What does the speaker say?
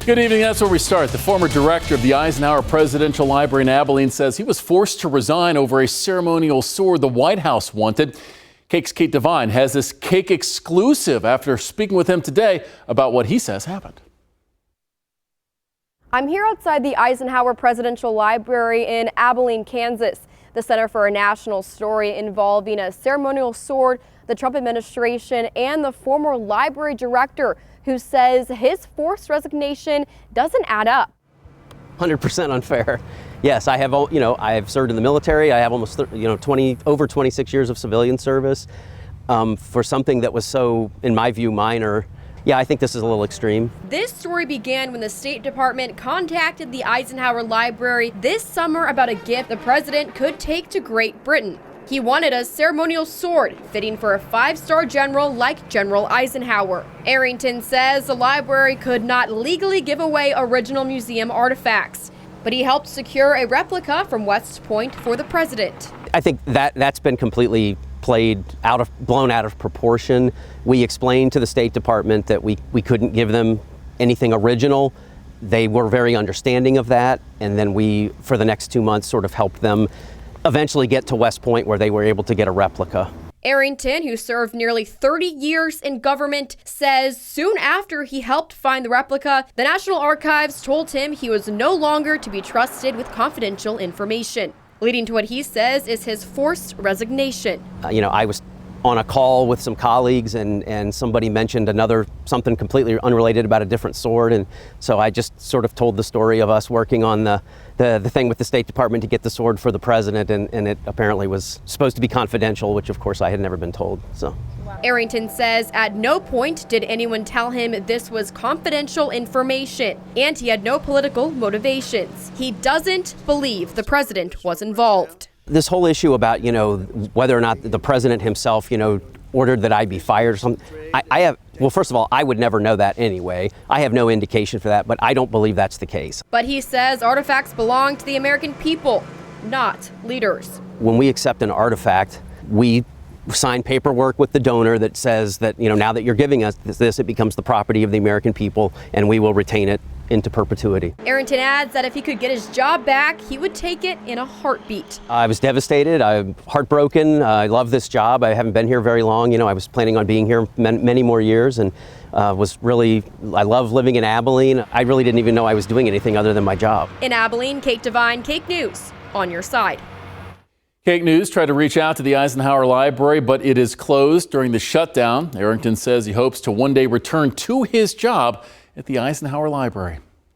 Good evening. That's where we start. The former director of the Eisenhower Presidential Library in Abilene says he was forced to resign over a ceremonial sword the White House wanted. Cake's Kate Devine has this Cake exclusive after speaking with him today about what he says happened. I'm here outside the Eisenhower Presidential Library in Abilene, Kansas. The center for a national story involving a ceremonial sword, the Trump administration, and the former library director who says his forced resignation doesn't add up. 100% unfair. Yes, I have served in the military. I have almost, over 26 years of civilian service. For something that was so, in my view, minor. Yeah, I think this is a little extreme. This story began when the State Department contacted the Eisenhower Library this summer about a gift the president could take to Great Britain. He wanted a ceremonial sword fitting for a five-star general like General Eisenhower. Arrington says the library could not legally give away original museum artifacts, but he helped secure a replica from West Point for the president. I think that's been completely blown out of proportion. We explained to the State Department that we couldn't give them anything original. They were very understanding of that, and then we, for the next 2 months, sort of helped them eventually get to West Point where they were able to get a replica. Arrington, who served nearly 30 years in government, says soon after he helped find the replica, the National Archives told him he was no longer to be trusted with confidential information, leading to what he says is his forced resignation. I was on a call with some colleagues and somebody mentioned something completely unrelated about a different sword. And so I just sort of told the story of us working on the thing with the State Department to get the sword for the president. And it apparently was supposed to be confidential, which of course I had never been told. So. Arrington says at no point did anyone tell him this was confidential information, and he had no political motivations. He doesn't believe the president was involved. This whole issue about, whether or not the president himself, ordered that I be fired or something, well, first of all, I would never know that anyway. I have no indication for that, but I don't believe that's the case. But he says artifacts belong to the American people, not leaders. When we accept an artifact, we sign paperwork with the donor that says that, now that you're giving us this, it becomes the property of the American people, and we will retain it into perpetuity. Arrington adds that if he could get his job back, he would take it in a heartbeat. I was devastated. I'm heartbroken. I love this job. I haven't been here very long. I was planning on being here many more years, and I love living in Abilene. I really didn't even know I was doing anything other than my job. In Abilene, Kate Devine, Cake News, on your side. Cake News tried to reach out to the Eisenhower Library, but it is closed during the shutdown. Arrington says he hopes to one day return to his job at the Eisenhower Library.